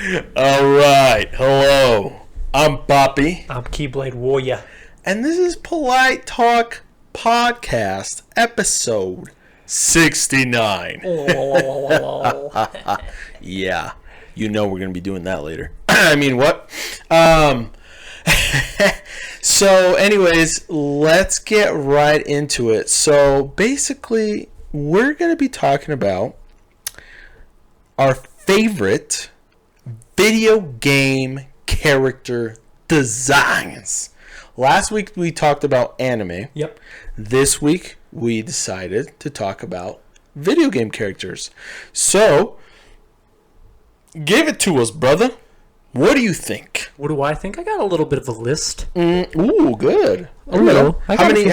All right. Hello. I'm Boppy. I'm Keyblade Warrior. And this is Polite Talk Podcast, episode 69. Yeah. You know we're going to be doing that later. I mean, what? So, anyways, let's get right into it. So, basically, we're going to be talking about our favorite video game character designs. Last week we talked about anime. Yep. This week we decided to talk about video game characters. So, give it to us, brother. What do you think? What do I think? I got a little bit of a list. Ooh, good. A little. How many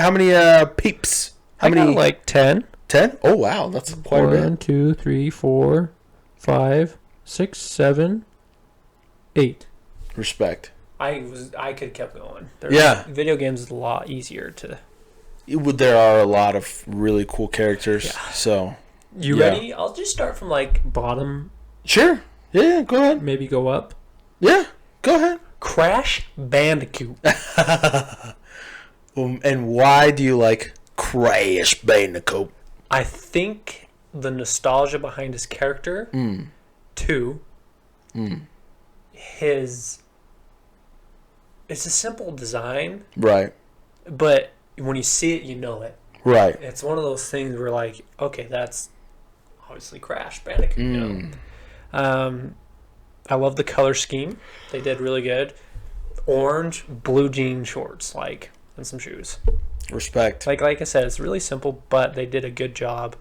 peeps? How many? Like 10. 10? Oh, wow. That's quite a bit. 1, 2, 3, 4, 5, 6, 7, 8. Respect. I could have kept going. Yeah. Video games is a lot easier to. There are a lot of really cool characters. Yeah. So, You Yeah. ready? I'll just start from like bottom, sure. Yeah, go ahead. maybe go up. Yeah, go ahead. Crash Bandicoot. And why do you like Crash Bandicoot? I think the nostalgia behind his character. 2. His. It's a simple design, Right, but when you see it, you know it. right. It's one of those things where, like, okay, that's obviously Crash Bandicoot. You know? I love the color scheme. They did really good. Orange, blue jean shorts, and some shoes. Respect. Like I said, it's really simple, but they did a good job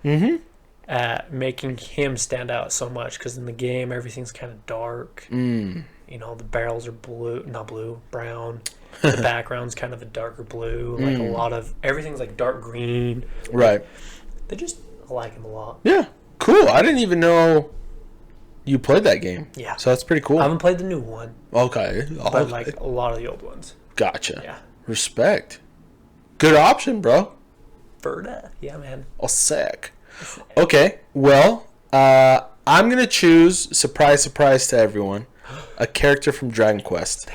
at making him stand out so much. Because in the game, everything's kind of dark. You know, the barrels are brown. The background's kind of a darker blue. Like a lot of everything's like dark green. Right. I like him a lot. Yeah, cool. I didn't even know you played that game. Yeah. So that's pretty cool. I haven't played the new one, Okay. but like a lot of the old ones. Gotcha. Yeah. Respect. Good option, bro. Verda. Yeah, man. Oh, sick. Okay, well, I'm going to choose, surprise, surprise to everyone, a character from Dragon Quest.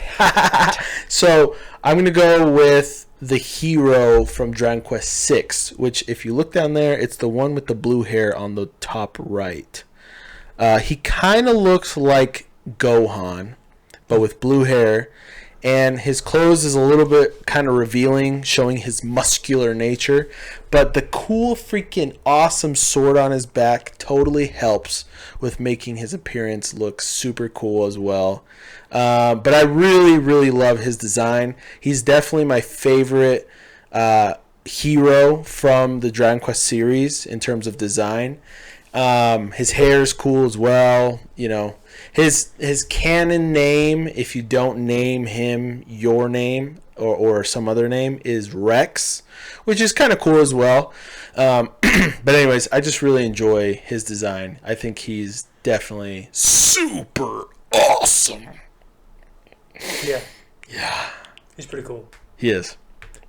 So, I'm going to go with the hero from Dragon Quest 6, which, if you look down there, it's the one with the blue hair on the top right. He kind of looks like Gohan, but with blue hair. And his clothes is a little bit kind of revealing, showing his muscular nature. But the cool, freaking awesome sword on his back totally helps with making his appearance look super cool as well. But I really, really love his design. He's definitely my favorite hero from the Dragon Quest series in terms of design. His hair is cool as well. You know, his canon name, if you don't name him your name or some other name, is Rex, which is kind of cool as well. But anyways, I just really enjoy his design. I think he's definitely super awesome. Yeah. Yeah, He's pretty cool. he is.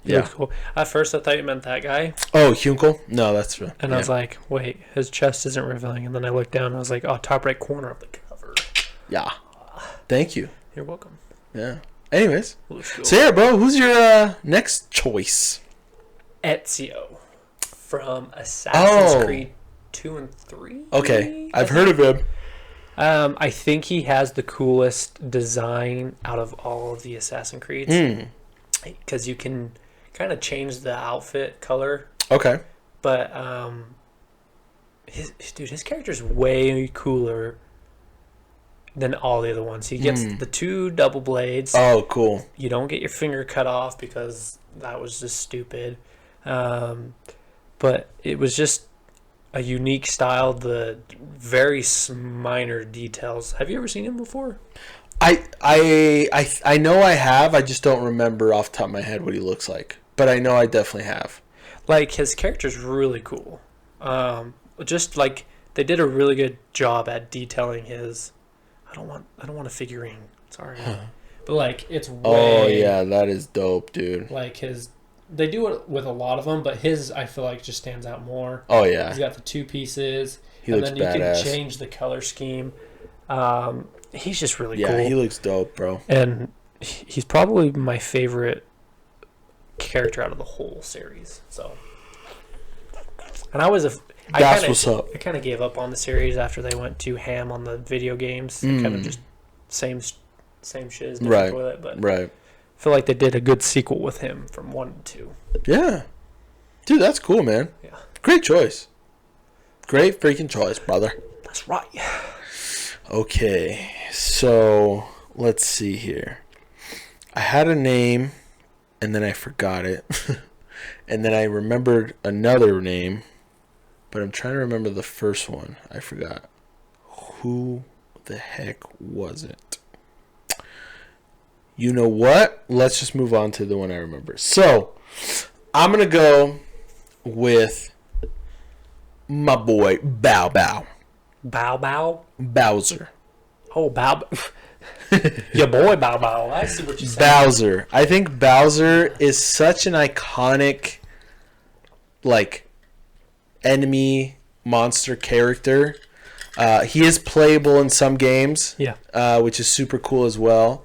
He looks cool. At first, I thought you meant that guy. Oh, Hunkel? No, that's right. And I was like, wait, his chest isn't revealing. And then I looked down and I was like, oh, top right corner of the cover. Yeah. Thank you. You're welcome. Yeah. Anyways. Looks cool. So yeah, bro, who's your next choice? Ezio from Assassin's Creed 2 and 3. Okay. I've heard of him. I think he has the coolest design out of all of the Assassin's Creeds. Because you can kind of change the outfit color. Okay. But his character's way cooler than all the other ones. He gets the 2 double blades. Oh, cool. You don't get your finger cut off because that was just stupid. But it was just a unique style. The very minor details. Have you ever seen him before? I know I have. I just don't remember off the top of my head what he looks like. But I know I definitely have. Like, his character's really cool. Just like they did a really good job at detailing his. I don't want a figurine. Sorry, but like it's way. Oh yeah, that is dope, dude. Like his, they do it with a lot of them, but his I feel like just stands out more. Oh yeah, he's got the 2 pieces, he and looks then you badass. can change the color scheme. He's just really Yeah, cool. he looks dope, bro. And he's probably my favorite character out of the whole series. So, and That's what's up. I kind of gave up on the series after they went too ham on the video games. Kind of just same shit as different Right. toilet. But Right. I feel like they did a good sequel with him from 1 and 2. Yeah. Dude, that's cool, man. Yeah, Great choice. Great freaking choice, brother. that's right. Okay, so let's see here. I had a name, and then I forgot it. And then I remembered another name, but I'm trying to remember the first one. I forgot. Who the heck was it? You know what? Let's just move on to the one I remember. So, I'm going to go with my boy Bow Bow. Bow Bow. Bowser. Oh, Bow. Your boy Bow Bow. I see what you're saying. Bowser. I think Bowser is such an iconic, like, enemy monster character. He is playable in some games, Yeah. which is super cool as well.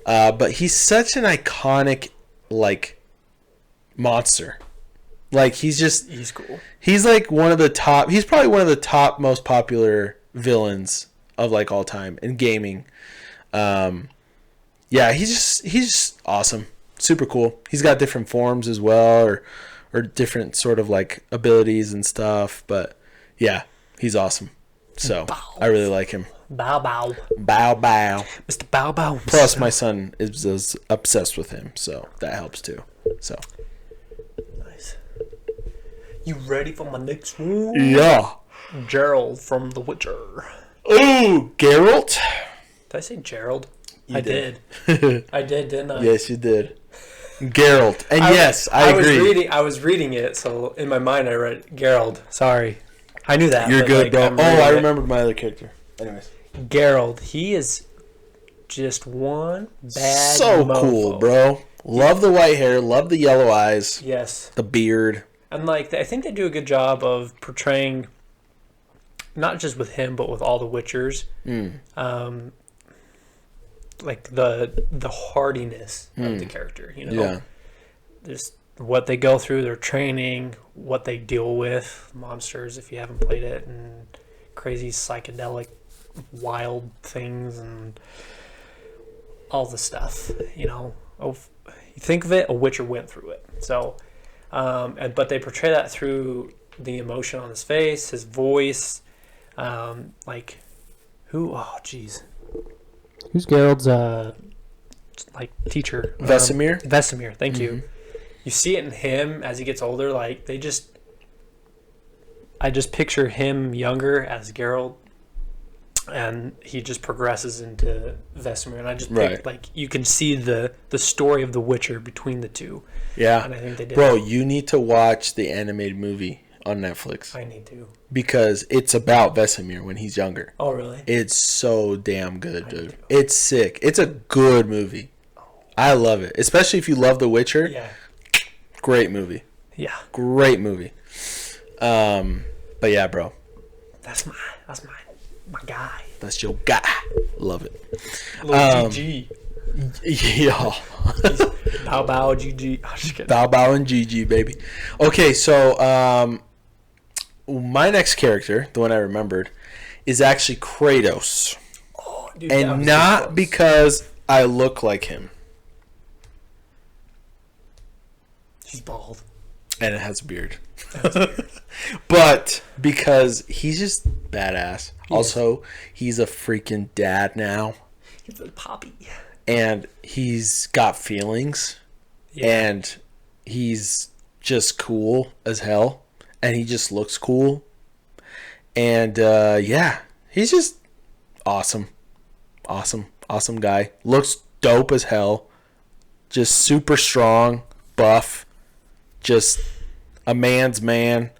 But he's such an iconic, like, monster. Like, He's cool. he's like one of the top, he's probably one of the top most popular villains of, like, all time in gaming. Yeah, he's just awesome. Super cool. He's got different forms as well, or different sort of, like, abilities and stuff. But, yeah, he's awesome. So, I really like him. Bow Bow. Bow Bow. Mr. Bow Bow. Plus, my son is obsessed with him, so that helps too. So, Nice. You ready for my next one? yeah. Gerald from The Witcher. Ooh, Geralt. Did I say Gerald? You I did. did. I did, didn't I? Yes, you did. Geralt. And yes, I agree. I was reading it, so in my mind I read Gerald. Sorry. I knew that. You're but, good, like, bro. I'm Oh, reading I it. remembered my other character. Anyways. Gerald. He is just one bad So mofo. cool, bro. Love the white hair. Love the yellow eyes. Yes. The beard. And like I think they do a good job of portraying, not just with him, but with all the Witchers, like the hardiness of the character. You know, Yeah. just what they go through, their training, what they deal with, monsters if you haven't played it, and crazy psychedelic, wild things, and all the stuff. You know, you think of it, a Witcher went through it. So. But they portray that through the emotion on his face, his voice, like who? Oh, jeez, who's Gerald's like teacher? Vesemir? Vesemir, thank you. You see it in him as he gets older. Like I just picture him younger as Geralt, and he just progresses into Vesemir, and I just Right. like you can see the story of the Witcher between the two. Yeah. And I think they did. Bro, you need to watch the animated movie on Netflix. I need to. Because it's about Vesemir when he's younger. Oh, really? It's so damn good, dude. It's sick. It's a good movie. I love it. Especially if you love The Witcher. Yeah. Great movie. Yeah. Great movie. But yeah, bro. That's my guy. That's your guy. Love it. Little GG. Yeah. Bow Bow GG. I'm just kidding. Bow Bow and GG, baby. Okay, so my next character, the one I remembered, is actually Kratos. Oh, dude, that And was not so close. because I look like him. He's bald. And it has a beard. But because he's just badass. Also, he's a freaking dad now. He's a poppy. And he's got feelings. Yeah. And he's just cool as hell. And he just looks cool. And yeah, he's just awesome. Awesome guy. Looks dope as hell. Just super strong, buff. Just a man's man.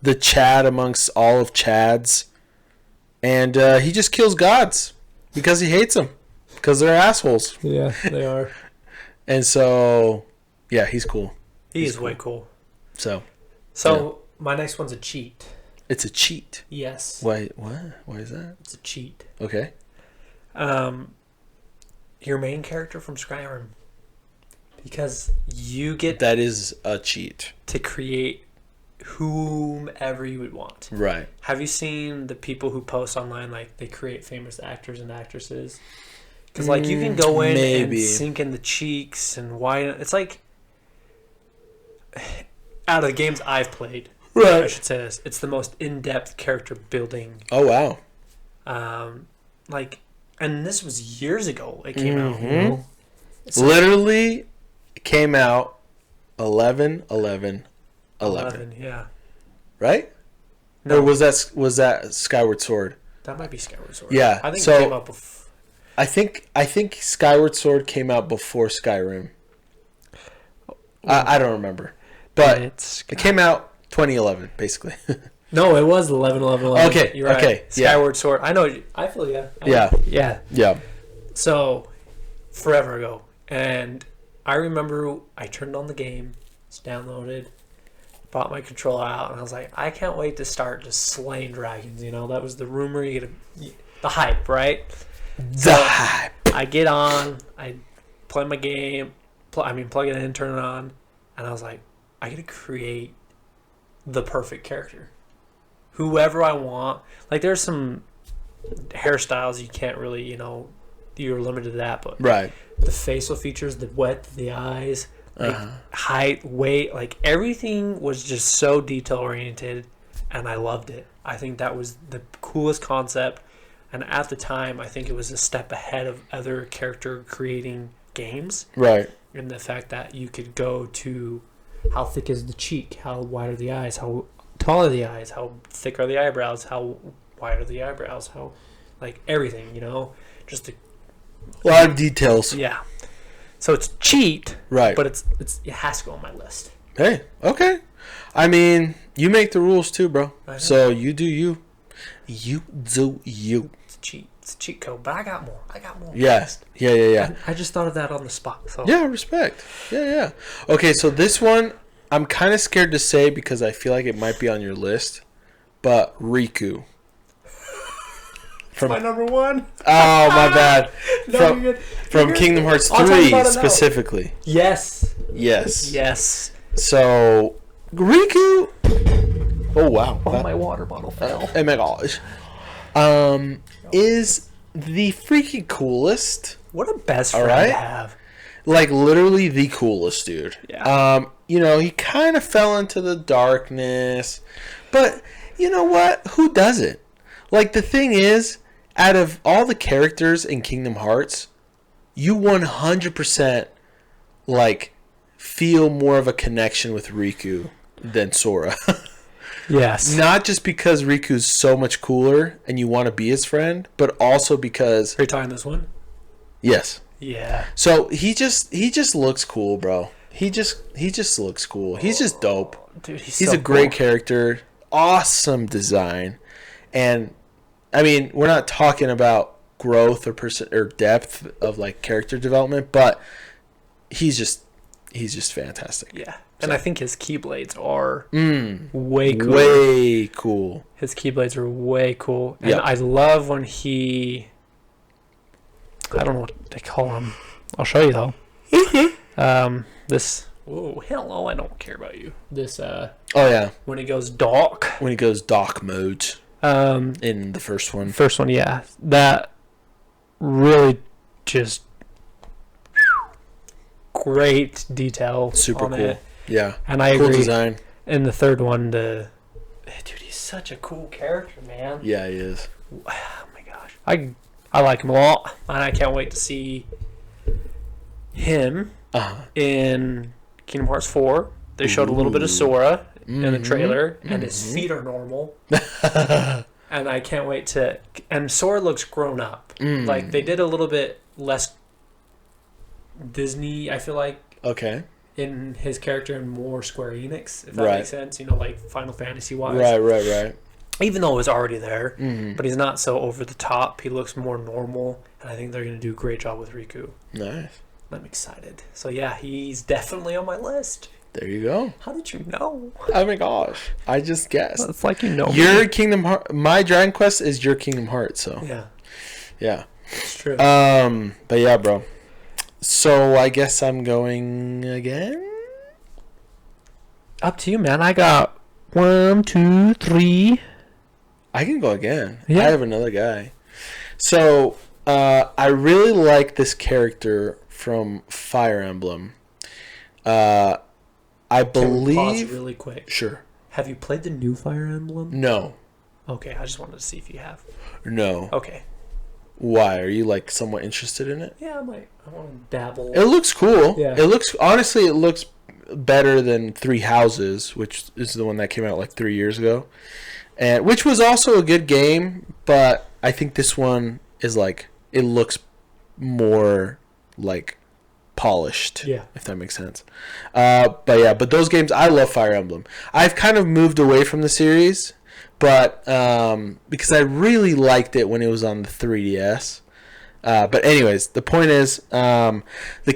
The Chad amongst all of Chads. And he just kills gods because he hates them. Because they're assholes. Yeah, they are. And so, yeah, he's cool. He's way cool. So, my next one's a cheat. it's a cheat. Yes. Why? What? Why is that? It's a cheat. Okay. Your main character from Skyrim, because you get That is a cheat. to create whomever you would want. Right. Have you seen the people who post online, like they create famous actors and actresses? Because like you can go in maybe. and sink in the cheeks and widen. It's like out of the games I've played, I should say this. It's the most in-depth character building. Oh, wow. Like, and this was years ago. It came out. You know? So- Literally came out 11/11/11. Yeah. Right? No, Or was that Skyward Sword? that might be Skyward Sword. Yeah, I think so- it came out before. I think Skyward Sword came out before Skyrim. I don't remember, but It's it came out 2011, basically. no, it was 11/11/11. Okay, You're right. okay, yeah. Skyward Sword. I know. I feel yeah. Yeah. Yeah. Yeah. So, forever ago, and I remember I turned on the game, it's downloaded, bought my controller out, and I was like, I can't wait to start just slaying dragons. You know, that was the rumor. You get the hype, right? The hype. I get on, I play my game, plug it in, turn it on, and I was like, I gotta create the perfect character. Whoever I want. Like, there's some hairstyles you can't really, you know, you're limited to that, but Right. the facial features, the width, the eyes, like height, weight, like everything was just so detail oriented, and I loved it. I think that was the coolest concept. And at the time, I think it was a step ahead of other character creating games. Right. In the fact that you could go to how thick is the cheek, how wide are the eyes, how tall are the eyes, how thick are the eyebrows, how wide are the eyebrows, how, like, everything, you know? Just a lot of details. yeah. So it's cheat, Right. but it has to go on my list. Hey, okay. I mean, you make the rules too, bro. I know. So you do you. You do you. It's a cheat code, but I got more. Yes. Yeah. I just thought of that on the spot. So Yeah, respect. Yeah. Okay, so this one I'm kind of scared to say because I feel like it might be on your list, but Riku. my number one. Oh, my bad. No, From, you're good. from You're good. Kingdom Hearts I'll talk 3 about it now. specifically. Yes. Yes. So, Riku. Oh, wow. Oh, my water bottle fell. Oh my gosh. Is the freaking coolest. What a best friend right. to have. Like, literally the coolest dude. Yeah. You know, he kind of fell into the darkness. But, you know what? Who doesn't? Like, the thing is, out of all the characters in Kingdom Hearts, you 100%, like, feel more of a connection with Riku than Sora. Yes. Not just because Riku's so much cooler and you want to be his friend, but also because... Are you talking this one? Yes. Yeah. So he just looks cool, bro. He just looks cool. He's just dope. Dude, He's so a great cool. character. Awesome design. And I mean, we're not talking about growth or depth of like character development, but he's just fantastic. Yeah. And I think his Keyblades are Mm. way cool. Way cool. His Keyblades are way cool. And Yep. I love when he... I don't know what they call him. I'll show you, though. This... Oh, hello, I don't care about you. This, Oh yeah, when he goes dark. when he goes dock mode Um, in the first one. first one, yeah. That really just... Great detail. Super on cool. it. Yeah. And I Cool agree. design. And the third one, dude, he's such a cool character, man. Yeah, he is. Oh my gosh, I like him a lot, and I can't wait to see him in Kingdom Hearts 4. They showed a little bit of Sora in the trailer, and his feet are normal. And I can't wait to. And Sora looks grown up. Like they did a little bit less Disney, I feel like, Okay. in his character and more Square Enix, if that Right. makes sense. You know, like Final Fantasy wise. Right. Even though it was already there, but he's not so over the top. He looks more normal, and I think they're going to do a great job with Riku. Nice. I'm excited. So yeah, he's definitely on my list. There you go. How did you know? Oh my gosh. I just guessed. It's like you know. Your Kingdom Heart, my Dragon Quest is your Kingdom Hearts, so Yeah. yeah. It's true. But yeah, bro. So I guess I'm going again. Up to you, man. I got 1, 2, 3. I can go again. Yeah. I have another guy. So I really like this character from Fire Emblem. I Can we pause believe. really quick? Sure. Have you played the new Fire Emblem? No. Okay, I just wanted to see if you have. No. Okay. Why? Are you like somewhat interested in it? Yeah, I want to dabble. It looks cool. Yeah. It looks honestly, it looks better than Three Houses, which is the one that came out like 3 years ago, and which was also a good game. But I think this one is like it looks more like polished. Yeah. If that makes sense. But those games, I love Fire Emblem. I've kind of moved away from the series, but because I really liked it when it was on the 3DS. But anyways, the point is, the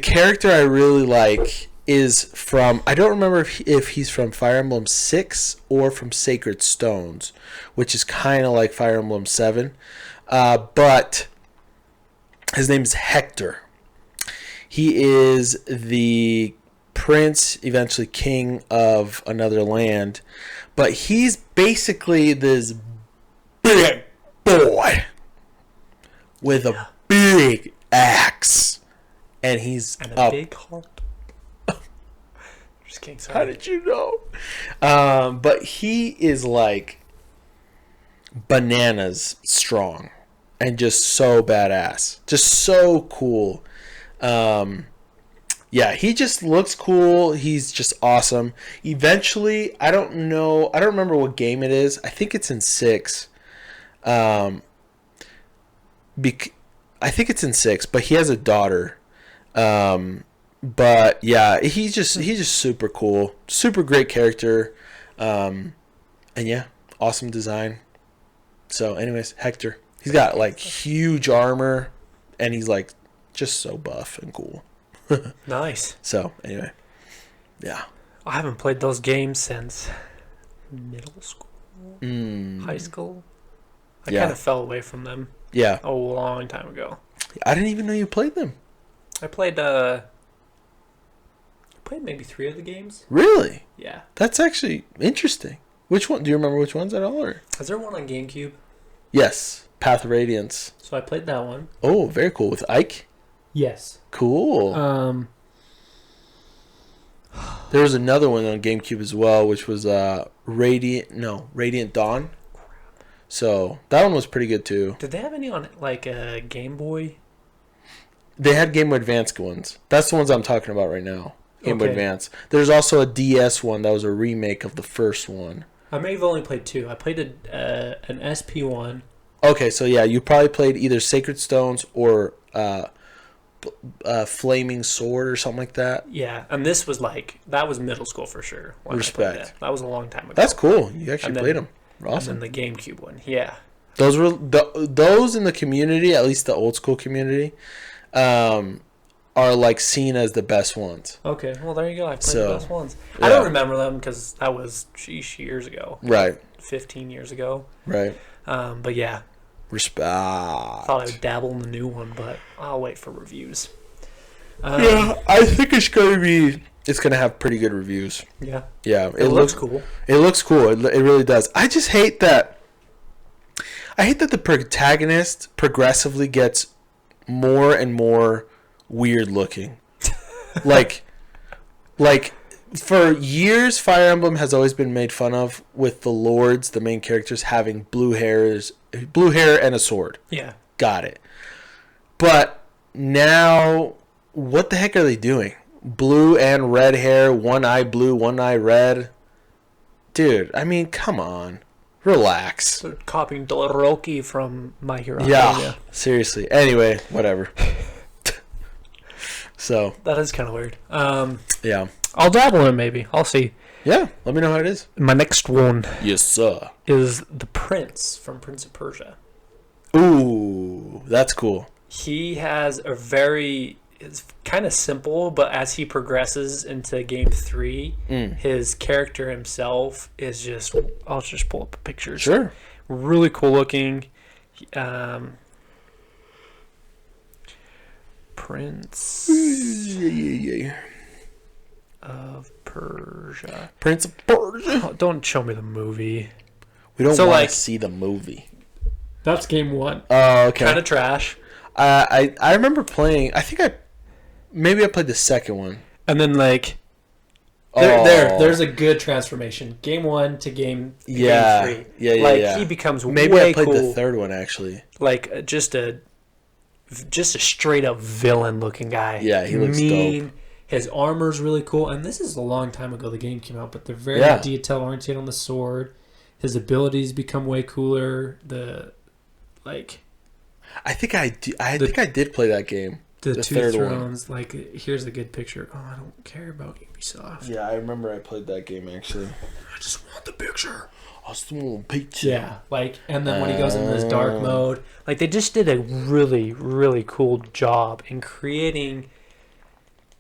character I really like is from, I don't remember if he's from Fire Emblem 6 or from Sacred Stones, which is kind of like Fire Emblem 7. But his name is Hector. He is the prince, eventually king of another land. But he's basically this big boy with a big axe. And he's and a big heart. Just kidding. Sorry. How did you know? But he is like bananas strong and just so badass. Just so cool. Yeah, he just looks cool. He's just awesome. Eventually, I don't remember what game it is. I think it's in 6. I think it's in 6, but he has a daughter. But yeah, he's just super cool. Super great character. And yeah, awesome design. So anyways, Hector. He's got like huge armor and he's like just so buff and cool. Nice. So anyway, yeah. I haven't played those games since middle school, high school. I Yeah. kind of fell away from them Yeah. a long time ago. I didn't even know you played them. I played maybe 3 of the games. Really? Yeah. That's actually interesting. Which one? Do you remember which ones at all? Or? Is there one on GameCube? Yes. Path of Radiance. So I played that one. Oh, very cool. With Ike? Yes. Cool. There was another one on GameCube as well, which was Radiant Dawn. So that one was pretty good too. Did they have any on like a Game Boy? They had Game Boy Advance ones. That's the ones I'm talking about right now. Game Boy Okay. Advance. There's also a DS one that was a remake of the first one. I may have only played 2. I played an SP one. Okay, so yeah, you probably played either Sacred Stones or Flaming Sword or something like that. Yeah, and this was that was middle school for sure. when I played Respect. That was a long time ago. That's cool. You actually And then- played them. And Awesome. then the GameCube one. Yeah. Those were those in the community, at least the old school community, are like seen as the best ones. Okay, well there you go. I played So, the best ones. yeah. I don't remember them because that was years ago, Right. 15 years ago. Right. But yeah, Respect. thought I would dabble in the new one, but I'll wait for reviews. Yeah, I think it's gonna have pretty good reviews. Yeah. Yeah, It looks cool. It looks cool. It really does. I just hate that. I hate that the protagonist progressively gets more and more weird looking. like for years, Fire Emblem has always been made fun of with the lords, the main characters, having blue hair and a sword. Yeah. Got it. But now, what the heck are they doing? Blue and red hair, one eye blue, one eye red. Dude, I mean, come on. Relax. They're copying Todoroki from My Hero Yeah, Academia. seriously. Anyway, whatever. So, That is kind of weird. yeah. I'll dabble in it maybe. I'll see. Yeah, let me know how it is. My next one Yes, sir. is the Prince from Prince of Persia. Ooh, that's cool. He has it's kind of simple, but as he progresses into game 3, his character himself is just, I'll just pull up pictures. Sure. Really cool looking. Prince of Persia. Prince of Persia. Oh, don't show me the movie. We don't So, want like- to see the movie. That's game one. Oh, okay. Kind of trash. I remember playing. I think I played the second one. And then like Oh. there's a good transformation. Game 1 to game Yeah. game 3. Yeah, yeah, Like yeah. he becomes Maybe way I played cool. the third one actually. Like just a straight up villain looking guy. Yeah, he looks dope. His armor's really cool, and this is a long time ago the game came out, but they're very Yeah. detail oriented on the sword. His abilities become way cooler. I think I did play that game. The The Two third one. Thrones. Like here's a good picture. Oh, I don't care about Ubisoft. Yeah, I remember I played that game actually. I just want the picture. I still want pizza. Yeah, like, and then when he goes into this dark mode, like they just did a really, really cool job in creating.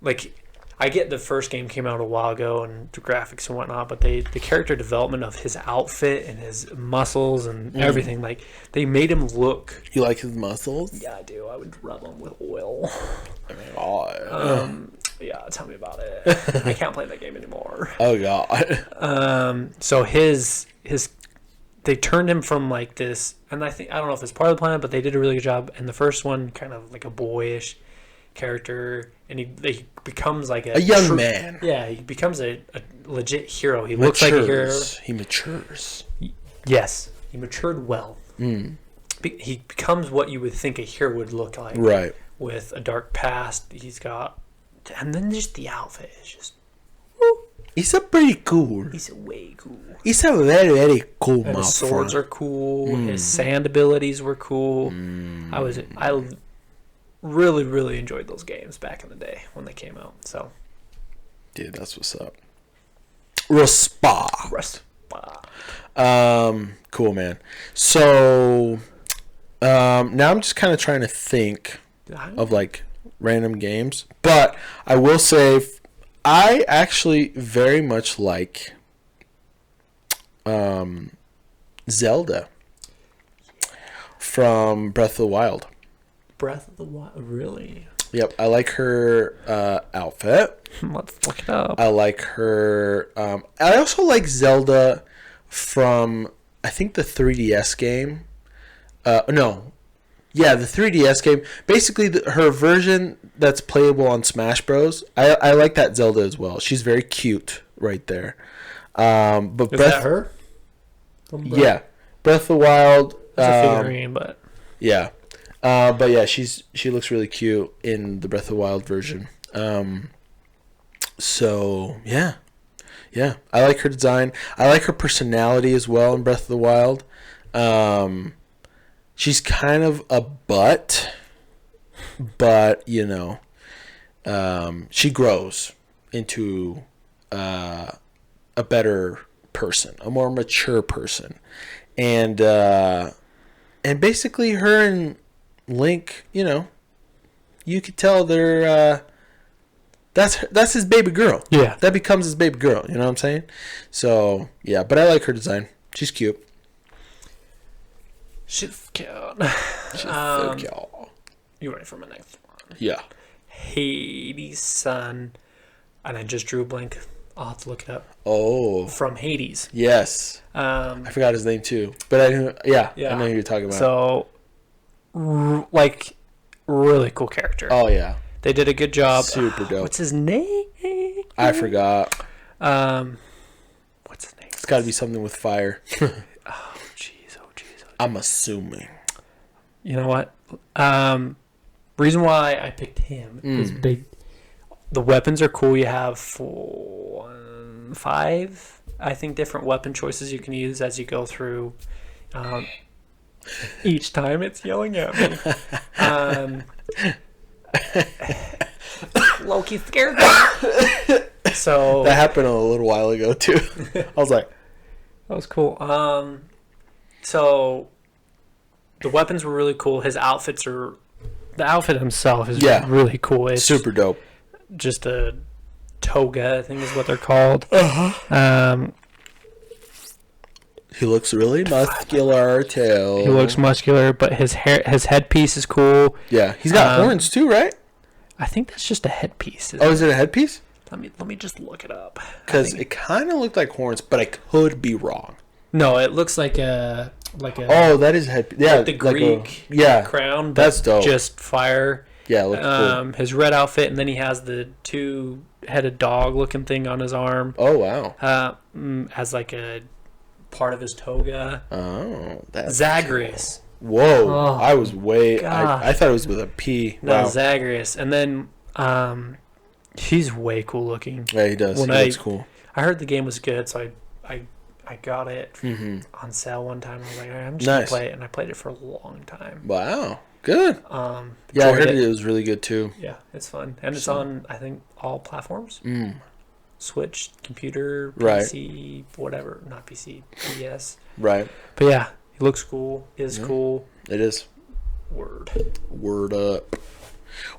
Like, I get the first game came out a while ago and the graphics and whatnot, but the character development of his outfit and his muscles and everything, like they made him look. You like his muscles? Yeah, I do. I would rub them with oil. Oh, Yeah, tell me about it. I can't play that game anymore. oh god. So his they turned him from like this, and I don't know if it's part of the plan, but they did a really good job. And the first one, kind of like a boyish character, and he becomes like A young man. Yeah, he becomes a legit hero. He looks like a hero. He matures. Yes, he matured well. Mm. He becomes what you would think a hero would look like. Right. With a dark past, he's got, and then just the outfit is just. He's a pretty cool. He's way cool. He's a very, very cool And his swords motherfucker. are cool. His sand abilities were cool. I really, really enjoyed those games back in the day when they came out. So, Dude, that's what's up. Respect. Cool, man. So, now I'm just kind of trying to think of like random games, but I will say I actually very much like Zelda from Breath of the Wild. Breath of the Wild, really? Yep, I like her outfit. Let's look it up. I like her. I also like Zelda from, I think, the 3DS game. No. Yeah, the 3DS game. Basically, her version that's playable on Smash Bros. I like that Zelda as well. She's very cute right there. But Is that her? Yeah. Breath of the Wild. That's a figurine, but... Yeah. But yeah, she looks really cute in the Breath of the Wild version. So yeah, I like her design. I like her personality as well in Breath of the Wild. She's kind of a butt, but you know, she grows into a better person, a more mature person, and basically her and Link, you know, you could tell they're that's his baby girl. Yeah. That becomes his baby girl, you know what I'm saying? So, yeah, but I like her design. She's cute. She's cute. She's so cute. You ready for my next one? Yeah. Hades' son. And I just drew a blank. I'll have to look it up. Oh. From Hades. Yes. I forgot his name too. But I know who you're talking about. So, like, really cool character. Oh, yeah. They did a good job. Super dope. What's his name? I forgot. What's his name? It's got to be something with fire. Oh, jeez. I'm assuming. You know what? Reason why I picked him is the weapons are cool. You have 5, I think, different weapon choices you can use as you go through. Each time it's yelling at me. Loki scared me. So That happened a little while ago too. I was like, that was cool. So the weapons were really cool. The outfit himself is really cool. It's super dope. just a toga, I think is what they're called. He looks really muscular too. He looks muscular, but his headpiece is cool. Yeah, he's got horns too, right? I think that's just a headpiece. Oh, is it a headpiece? Let me just look it up. Because it kind of looked like horns, but I could be wrong. No, it looks like a Oh, that is head. Yeah, like the Greek crown. That's dope. Just fire. Yeah, it looks cool. His red outfit, and then he has the two-headed dog-looking thing on his arm. Oh wow. As like a part of his toga. Oh, that's Zagreus. Cool. Whoa, Oh, I was way. I thought it was with a P. No, Wow. Zagreus, and then he's way cool looking. Yeah, he does. He looks cool. I heard the game was good, so I got it on sale one time. I was like, I'm just gonna play it, and I played it for a long time. Wow, good. Yeah, I heard it was really good too. Yeah, it's fun, and it's on I think all platforms. Switch, computer, PC, whatever, not PC, PS. Right. But yeah, it looks cool. Is cool. It is. Word up.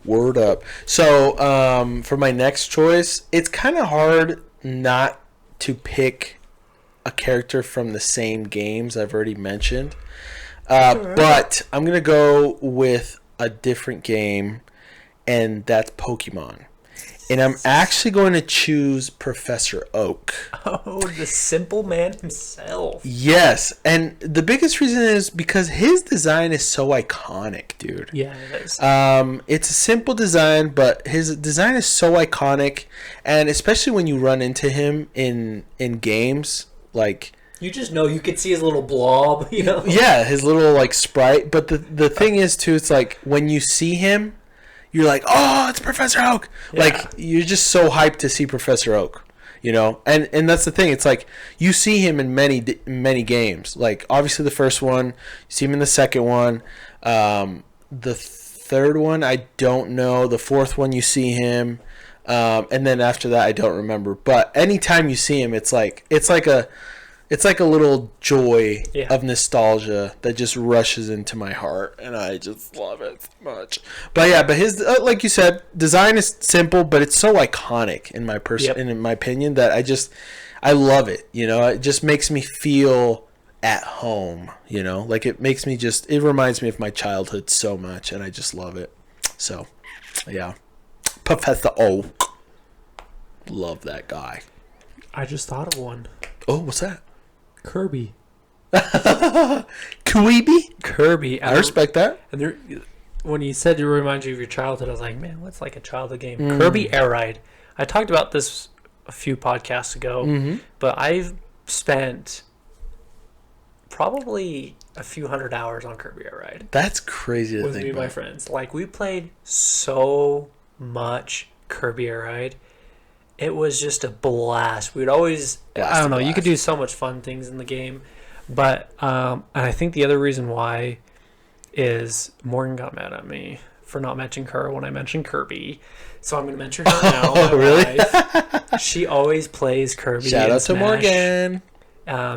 Word up. So, for my next choice, it's kind of hard not to pick a character from the same games I've already mentioned. But I'm going to go with a different game, and that's Pokemon. And I'm actually going to choose Professor Oak. Oh, the simple man himself. Yes, and the biggest reason is because his design is so iconic, dude. Yeah, it is. It's a simple design, but his design is so iconic, and especially when you run into him in games, like... You just know, you could see his little blob, you know? Yeah, his little, like, sprite. But the thing is, too, it's like, when you see him... You're like, oh, it's Professor Oak. Yeah. Like, you're just so hyped to see Professor Oak, you know? And that's the thing. It's like, you see him in many games. Like, obviously the first one. You see him in the second one. The third one, I don't know. The fourth one, you see him. And then after that, I don't remember. But anytime you see him, it's like a little joy of nostalgia that just rushes into my heart, and I just love it so much. But yeah, but his like you said, design is simple, but it's so iconic in my opinion that I love it. You know, it just makes me feel at home. You know, like it reminds me of my childhood so much, and I just love it. So, yeah, Professor Oak, love that guy. I just thought of one. Oh, what's that? Kirby. Kirby. I respect that. And when you said it reminds you of your childhood, I was like, man, what's like a childhood game? Kirby Air Ride. I talked about this a few podcasts ago, but I've spent probably a few hundred hours on Kirby Air Ride. That's crazy to think about. With me and my friends. Like, we played so much Kirby Air Ride. It was just a blast. We'd always, I don't know, you could do so much fun things in the game. But, and I think the other reason why is Morgan got mad at me for not mentioning her when I mentioned Kirby. So I'm going to mention her now. Oh, really? Wife. She always plays Kirby. Shout out to Morgan.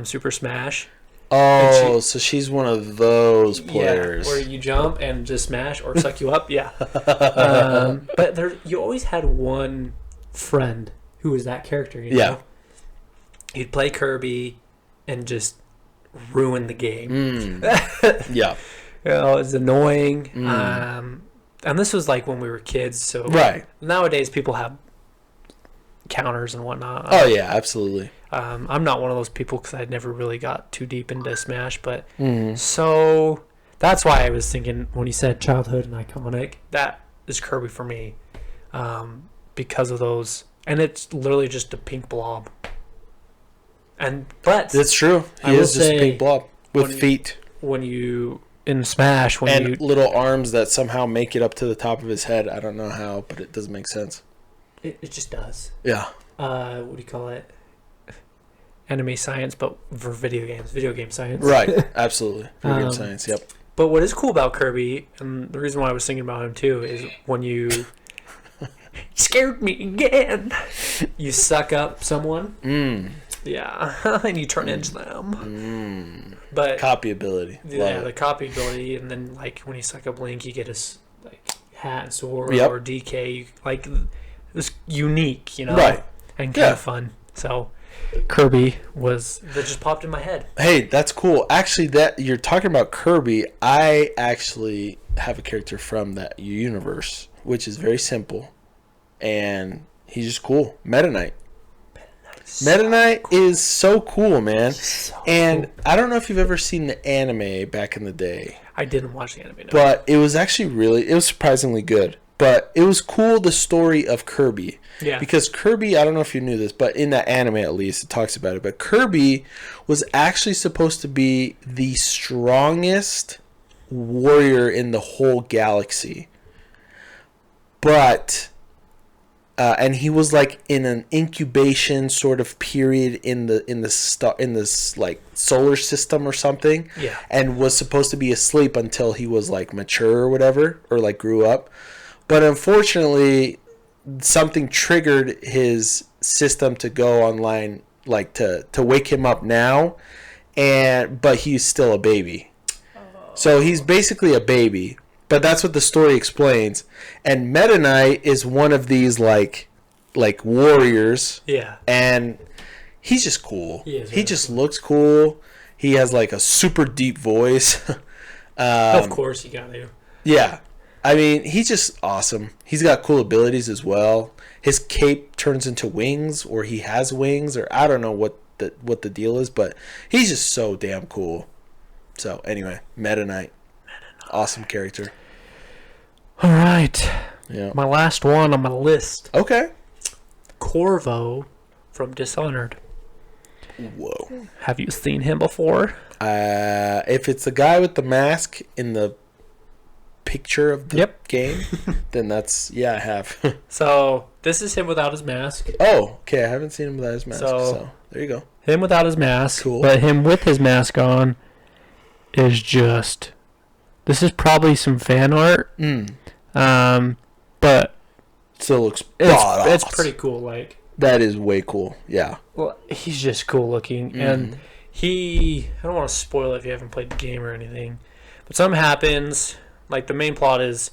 Super Smash. Oh, so she's one of those players. Yeah, where you jump and just smash or suck you up. Yeah. But you always had one friend who was that character, you know? Yeah. You'd play Kirby and just ruin the game. Yeah. You know, it's annoying. And this was like when we were kids, so nowadays people have counters and whatnot. Oh yeah, absolutely. I'm not one of those people because I never really got too deep into Smash, but so that's why I was thinking when you said childhood and iconic, that is Kirby for me. Because of those, and it's literally just a pink blob. But that's true. He is just a pink blob with feet. When you in Smash, little arms that somehow make it up to the top of his head. I don't know how, but it doesn't make sense. It just does. Yeah. What do you call it? Anime science, but for video game science. Right. Absolutely. Video game science. Yep. But what is cool about Kirby, and the reason why I was thinking about him too, is when you scared me again. You suck up someone. Yeah, and you turn into them. But copy ability. Yeah, the copy ability, and then like when you suck up Link, you get his like hat and sword or DK. Like it's unique, you know, right? And kind of fun. So Kirby that just popped in my head. Hey, that's cool. Actually, that you're talking about Kirby, I actually have a character from that universe which is very simple, and he's just cool. Meta Knight. Meta Knight is so cool, man. And I don't know if you've ever seen the anime back in the day. I didn't watch the anime, no. But it was actually it was surprisingly good. But it was cool, the story of Kirby. Yeah. Because Kirby, I don't know if you knew this, but in that anime at least, it talks about it. But Kirby was actually supposed to be the strongest warrior in the whole galaxy. But... and he was like in an incubation sort of period in this like solar system or something. Yeah. And was supposed to be asleep until he was like mature or whatever, or like grew up. But unfortunately, something triggered his system to go online, like to wake him up now, but he's still a baby. So he's basically a baby. But that's what the story explains. And Meta Knight is one of these like warriors. Yeah. And he's just cool. He just looks cool. He has like a super deep voice. Of course you got to. Yeah. I mean, he's just awesome. He's got cool abilities as well. His cape turns into wings, or he has wings, or I don't know what the deal is, but he's just so damn cool. So anyway, Meta Knight. Awesome character. All right. Yeah. My last one on my list. Okay. Corvo from Dishonored. Whoa. Have you seen him before? If it's the guy with the mask in the picture of the game, then I have. So this is him without his mask. Oh, okay. I haven't seen him without his mask. So there you go. Him without his mask. Cool. But him with his mask on is just... This is probably some fan art. But still looks it's pretty cool. Like, that is way cool. Yeah. Well, he's just cool looking, and I don't want to spoil it if you haven't played the game or anything, but something happens. Like, the main plot is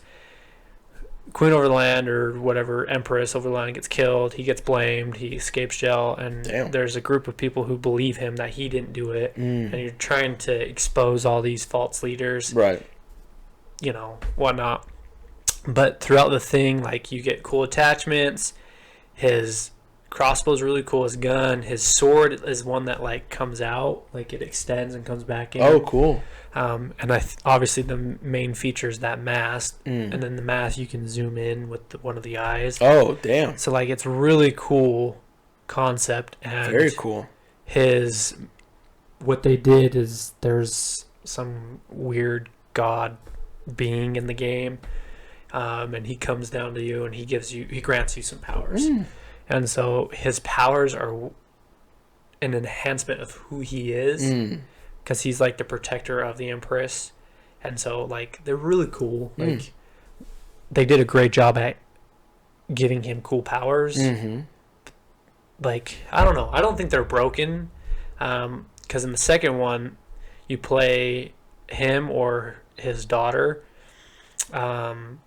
Queen Overland or whatever, Empress Overland gets killed. He gets blamed. He escapes jail, and there's a group of people who believe him that he didn't do it, and you're trying to expose all these false leaders, right? You know, whatnot. But throughout the thing, like, you get cool attachments. His crossbow's really cool. His gun, his sword is one that like comes out, like it extends and comes back in. Oh, cool. And obviously the main feature is that mask, and then the mask you can zoom in with one of the eyes. Oh, damn! So like, it's really cool concept, and very cool. What they did is there's some weird god being in the game, and he comes down to you and he grants you some powers, and so his powers are an enhancement of who he is. Because he's like the protector of the Empress, and so like they're really cool. Like they did a great job at giving him cool powers. Like, I don't know, I don't think they're broken. Because in the second one, you play him or his daughter, and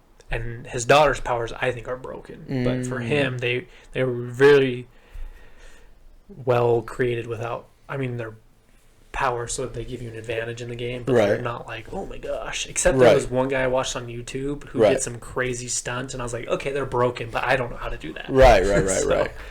his daughter's powers I think are broken. But for him, they were very well created. They're power, so they give you an advantage in the game, but they're not like, oh my gosh. Except there was one guy I watched on YouTube who did some crazy stunts, and I was like, okay, they're broken, but I don't know how to do that. Right.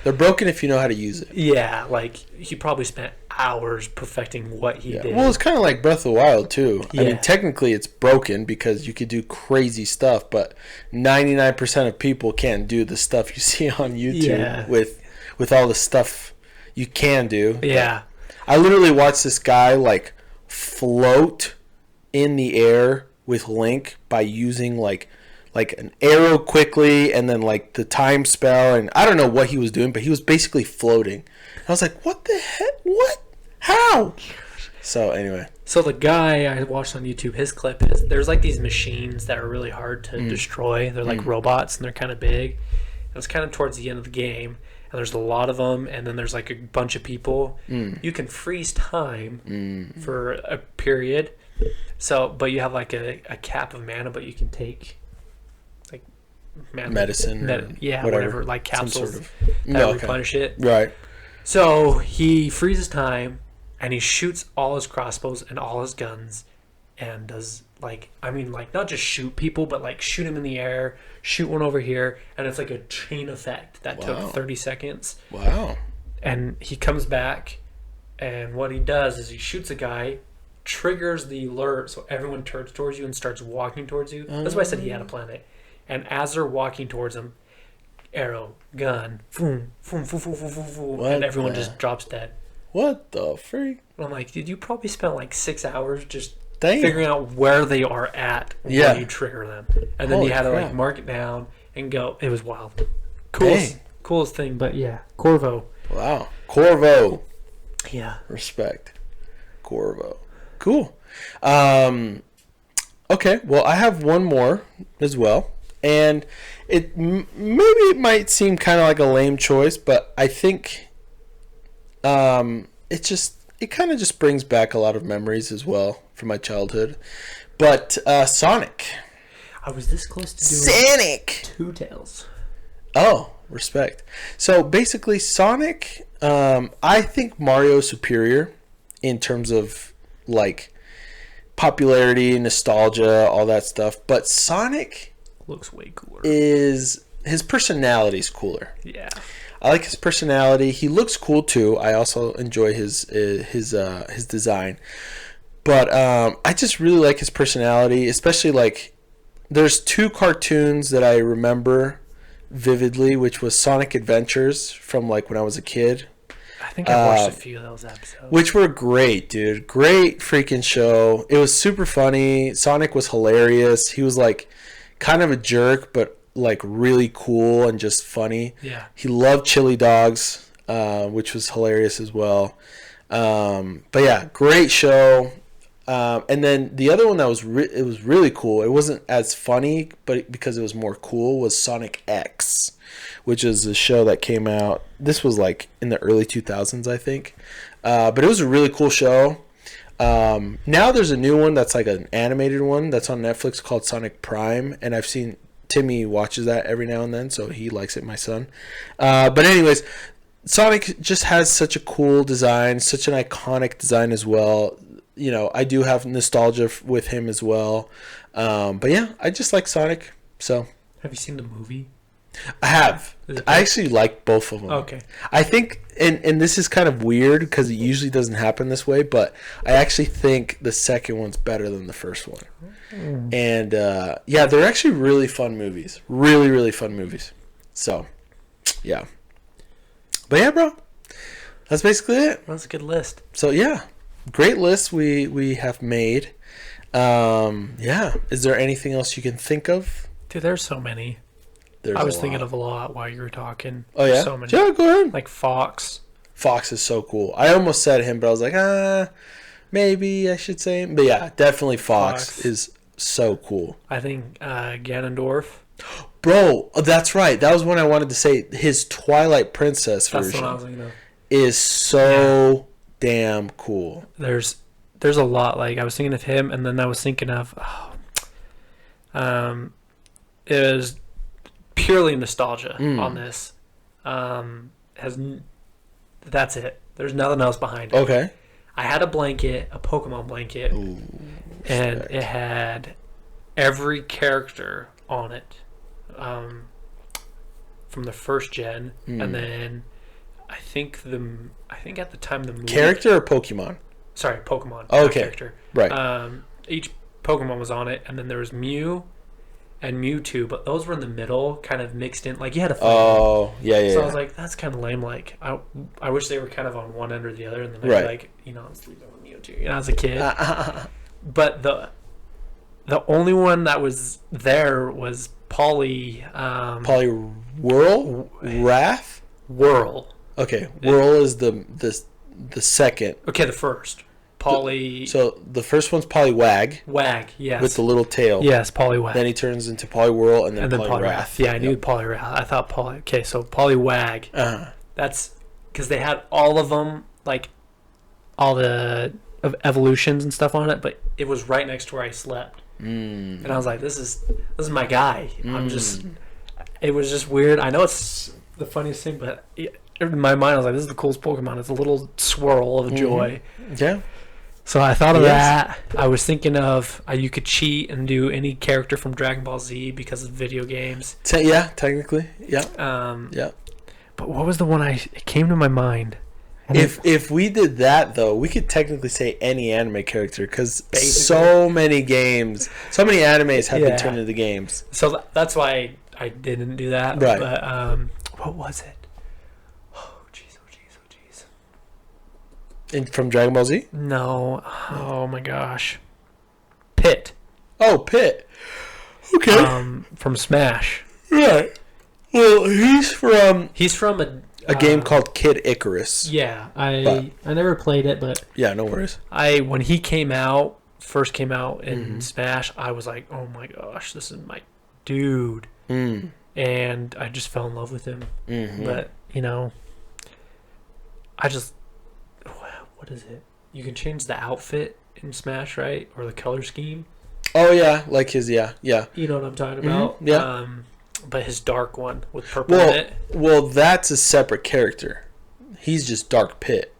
They're broken if you know how to use it. Yeah, like he probably spent hours perfecting what he did. Well, it's kind of like Breath of the Wild too. I mean, technically it's broken because you could do crazy stuff, but 99% of people can't do the stuff you see on YouTube with all the stuff you can do. Yeah. I literally watched this guy like float in the air with Link by using like an arrow quickly and then like the time spell, and I don't know what he was doing, but he was basically floating. I was like, what the heck? What? How? So anyway. So the guy I watched on YouTube, his clip is there's like these machines that are really hard to destroy. They're like robots and they're kind of big. It was kind of towards the end of the game. And there's a lot of them, and then there's like a bunch of people. You can freeze time for a period. So, but you have like a cap of mana, but you can take like medicine, whatever, like capsules that replenish it. Right. So he freezes time, and he shoots all his crossbows and all his guns, and does like, I mean, like, not just shoot people, but like shoot him in the air, shoot one over here, and it's like a chain effect that took 30 seconds. Wow. And he comes back, and what he does is he shoots a guy, triggers the alert, so everyone turns towards you and starts walking towards you. That's why I said he had a planet. And as they're walking towards him, arrow, gun, boom, boom, boom, boom, boom, boom, boom, and everyone just drops dead. What the freak? And I'm like, dude, you probably spent like 6 hours just Damn. figuring out where they are at when you trigger them. And then Holy you had to crap. like mark it down and go. It was wild. Coolest thing, but yeah. Corvo. Wow. Corvo. Yeah. Respect. Corvo. Cool. Okay, well, I have one more as well. And maybe it might seem kind of like a lame choice, but I think it kind of just brings back a lot of memories as well from my childhood. But Sonic. I was this close to doing Sonic. Two Tails. Oh, respect. So basically, Sonic, I think Mario's superior in terms of like popularity, nostalgia, all that stuff. But Sonic looks way cooler. His personality's cooler. Yeah. I like his personality. He looks cool too. I also enjoy his design. But I just really like his personality, especially like there's two cartoons that I remember vividly, which was Sonic Adventures from like when I was a kid. I think I watched a few of those episodes. Which were great, dude. Great freaking show. It was super funny. Sonic was hilarious. He was like kind of a jerk, but like really cool and just funny. Yeah. He loved chili dogs, which was hilarious as well. But yeah, great show. And then the other one that was it was really cool. It wasn't as funny, but because it was more cool, was Sonic X, which is a show that came out. This was like in the early 2000s, I think. But it was a really cool show. Now there's a new one that's like an animated one that's on Netflix called Sonic Prime, and I've seen Timmy watches that every now and then, so he likes it, my son. But anyways, Sonic just has such a cool design, such an iconic design as well. You know, I do have nostalgia with him as well. But yeah, I just like Sonic. So have you seen the movie? I have. I actually like both of them. Okay. I think, and this is kind of weird because it usually doesn't happen this way, but I actually think the second one's better than the first one. And yeah, they're actually really fun movies. Really, really fun movies. So, yeah. But yeah, bro. That's basically it. That's a good list. So yeah, great list we have made. Yeah. Is there anything else you can think of? Dude, there's so many. I was thinking of a lot while you were talking. Oh yeah? So many. Yeah, go ahead. Like Fox. Fox is so cool. I almost said him, but I was like, maybe I should say him. But yeah, definitely Fox is so cool. I think Ganondorf. Bro, that's right. That was one I wanted to say. His Twilight Princess version That's what I was thinking of. is so damn cool. There's a lot. Like I was thinking of him, and then I was thinking of it was purely nostalgia on this. That's it. There's nothing else behind it. Okay. I had a blanket, a Pokemon blanket, and it had every character on it from the first gen, and then I think at the time the movie Character or Pokemon? Sorry, Pokemon. Oh, okay. Character. Right. Each Pokemon was on it, and then there was Mew and Mewtwo, but those were in the middle, kind of mixed in. Like you had to fight. Oh, yeah. So I was like, that's kind of lame. Like I wish they were kind of on one end or the other, and then I'd be like, let's leave it with Mewtwo. As a kid. But the only one that was there was Poliwhirl? Wrath? Whirl. Okay, Whirl is the second. Okay, the first. So the first one's Poliwag. Wag, yes. With the little tail. Yes, Poliwag. Then he turns into Poliwhirl and then Poliwrath. Yeah, I knew Poliwrath. I thought Okay, so Poliwag. That's because they had all of them, like all the evolutions and stuff on it, but it was right next to where I slept. And I was like, this is my guy. It was just weird. I know it's the funniest thing, but in my mind I was like, this is the coolest Pokemon. It's a little swirl of joy. Yeah. So I thought of Yes. that. I was thinking of you could cheat and do any character from Dragon Ball Z because of video games. Yeah, technically. Yeah. Yeah. But what was the one it came to my mind? If we did that though, we could technically say any anime character because Basically. so many games, so many animes have Yeah. been turned into games. So that's why I didn't do that. Right. But what was it? Oh jeez, oh jeez, oh jeez. From Dragon Ball Z? No. Oh my gosh. Pit. Oh, Pit. Okay. From Smash. Right. Well, he's from He's from a game called Kid Icarus. Yeah, I never played it, but Yeah, no worries. when he first came out in Smash, I was like, oh my gosh, this is my dude. Mm. And I just fell in love with him. Mm-hmm. But, what is it? You can change the outfit in Smash, right? Or the color scheme. Oh yeah, like his You know what I'm talking about? yeah. But his dark one with purple in it. Well, that's a separate character. He's just Dark Pit.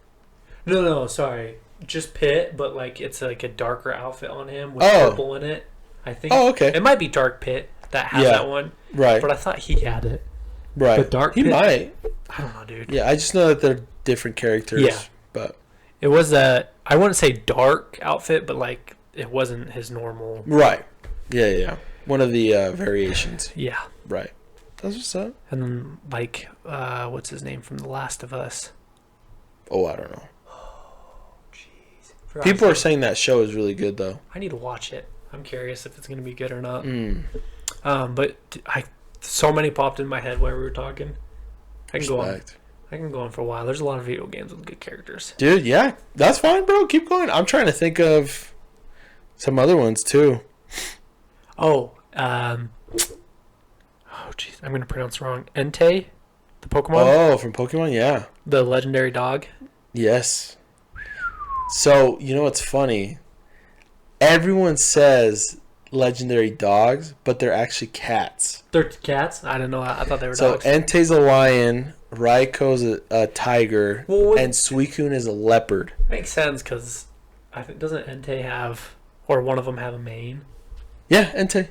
No, sorry. Just Pit, but like it's like a darker outfit on him with Oh. purple in it. I think. Oh, okay. It might be Dark Pit that has Yeah. that one. Right. But I thought he had it. Right. but Dark He Pit- might. I don't know, dude. Yeah, I just know that they're different characters. Yeah. But It was I wouldn't say dark outfit, but like it wasn't his normal. right. Yeah. One of the variations. Yeah. Right. That's what's up. And then like what's his name from The Last of Us? Oh, I don't know. Jeez. People are saying that show is really good though. I need to watch it. I'm curious if it's gonna be good or not. Mm. But so many popped in my head while we were talking. I can Respect. go on for a while. There's a lot of video games with good characters. Dude, yeah. That's fine, bro. Keep going. I'm trying to think of some other ones too. Oh, jeez, I'm gonna pronounce it wrong. Entei, the Pokemon, Oh, from Pokemon? Yeah. the legendary dog. Yes. So, you know what's funny? Everyone says legendary dogs, but they're actually cats. They're cats. I didn't know. I thought they were So dogs. Entei's a lion, Raiko's a tiger, Well, and Suicune is a leopard. Makes sense because I think doesn't Entei have or one of them have a mane? Yeah, Entei.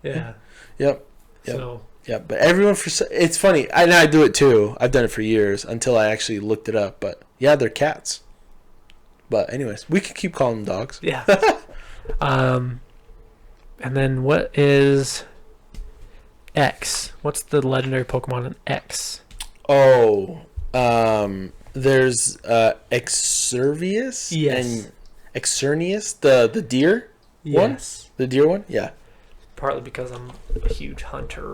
Yeah. Yep. Yep. So Yeah, but everyone it's funny. I do it too. I've done it for years until I actually looked it up. But yeah, they're cats. But anyways, we can keep calling them dogs. yeah. And then what is X? What's the legendary Pokemon in X? Oh, there's Exervius Yes. and Exernius, the deer one, Yes. the deer one. Yeah. Partly because I'm a huge hunter.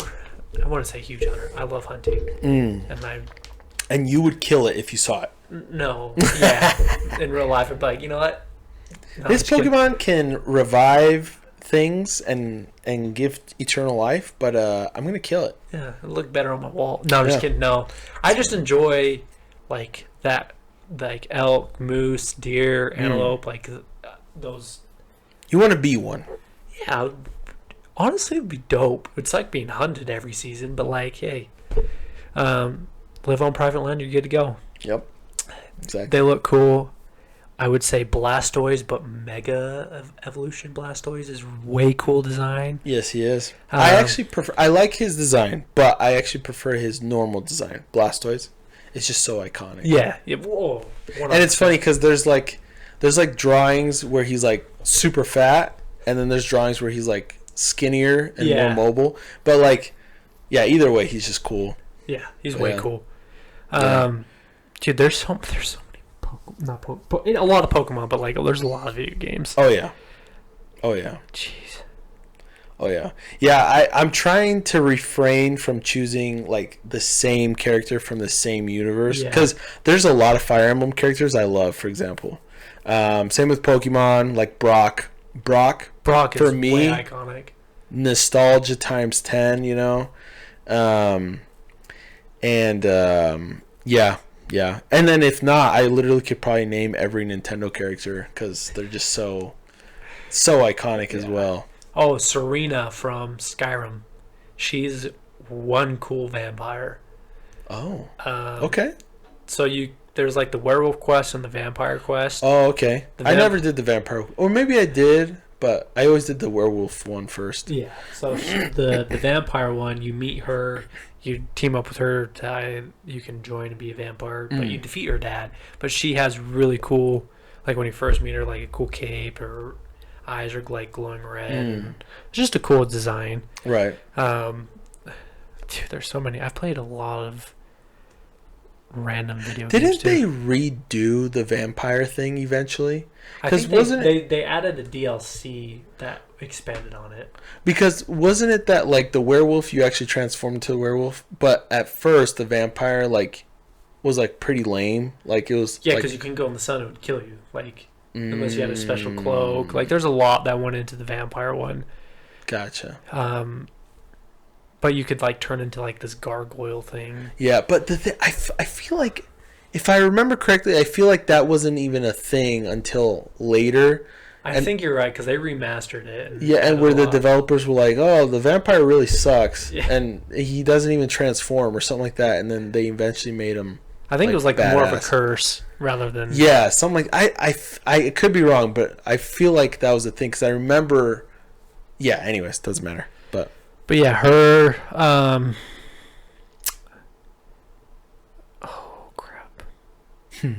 I want to say huge hunter. I love hunting, and And you would kill it if you saw it. no, yeah. In real life, I'd be like, you know what? No, This I'm just kidding. Pokemon can revive things and give eternal life, but I'm gonna kill it. Yeah, it looked better on my wall. No, I'm just Yeah. kidding. No, I just enjoy like that, like elk, moose, deer, antelope, like those. You want to be one. Yeah, honestly, it'd be dope. It's like being hunted every season, but like, hey, live on private land, you're good to go. Yep. Exactly. They look cool. I would say Blastoise, but Mega Evolution Blastoise is way cool design. Yes, he is. I Um, actually prefer. I like his design, but I actually prefer his normal design. Blastoise. It's just so iconic. Yeah. Whoa. And it's funny because there's like drawings where he's like super fat, and then there's drawings where he's like skinnier and Yeah. more mobile. But like, yeah, either way, he's just cool. Yeah, he's way Yeah. cool. Yeah. Dude, there's so many a lot of Pokemon, but like there's a lot of video games. Oh yeah. Oh yeah. Jeez. Oh yeah. Yeah, I'm trying to refrain from choosing like the same character from the same universe Yeah. because there's a lot of Fire Emblem characters I love. For example, same with Pokemon, like Brock. Brock is For me- way iconic. Nostalgia times 10, you know. Yeah. And then if not, I literally could probably name every Nintendo character because they're just so iconic as well. Oh, Serena from Skyrim. She's one cool vampire. Oh, okay. So there's like the werewolf quest and the vampire quest. Oh, okay. The I never did the vampire, or maybe I did, but I always did the werewolf one first. Yeah. So the vampire one, you meet her, you team up with her, you can join and be a vampire, but you defeat her dad. But she has really cool, like when you first meet her, like a cool cape, her eyes are like glowing red. And it's just a cool design. Right. Dude, there's so many. I've played a lot of random video games. Didn't they redo the vampire thing eventually? I think they added a DLC that expanded on it. Because wasn't it that like the werewolf you actually transformed into a werewolf, but at first the vampire like was like pretty lame. Like it was because you can go in the sun, it would kill you. Like unless you had a special cloak. Like there's a lot that went into the vampire one. Gotcha. But you could like turn into like this gargoyle thing. Yeah, but I feel like, if I remember correctly, I feel like that wasn't even a thing until later. I think you're right because they remastered it. And where the developers were like, "Oh, the vampire really sucks," Yeah. and he doesn't even transform or something like that, and then they eventually made him. I think it was like more of a badass. curse rather than. Yeah, something like I could be wrong, but I feel like that was the thing because I remember. Yeah. Anyways, doesn't matter. But yeah, her. Oh crap!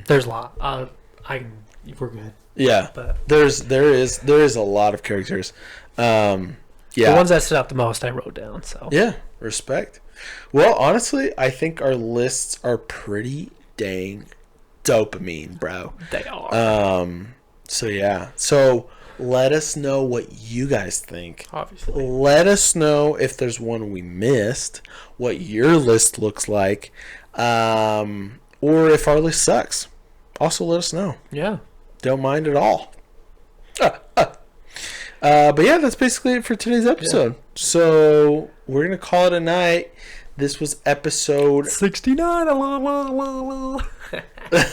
There's a lot. We're good. Yeah, But there is a lot of characters. Yeah, the ones that stood out the most, I wrote down. So yeah, respect. Well, honestly, I think our lists are pretty dang dopamine, bro. they are. So yeah. So let us know what you guys think. Obviously. Let us know if there's one we missed, what your list looks like, or if our list sucks. Also, let us know. Yeah. Don't mind at all. But yeah, that's basically it for today's episode. Yeah. So we're going to call it a night. This was episode 69.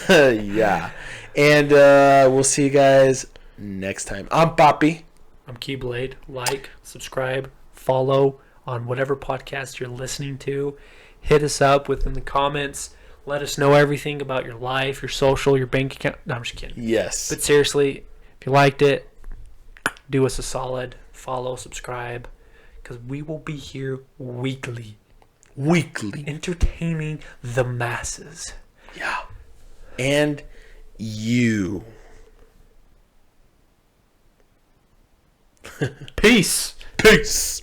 Yeah. And we'll see you guys next time. I'm Poppy. I'm Keyblade. Like, subscribe, follow on whatever podcast you're listening to. Hit us up within the comments. Let us know everything about your life, your social, your bank account. No, I'm just kidding. Yes. But seriously, if you liked it, do us a solid. Follow, subscribe. Because we will be here weekly. Entertaining the masses. Yeah. And you. Peace. Peace.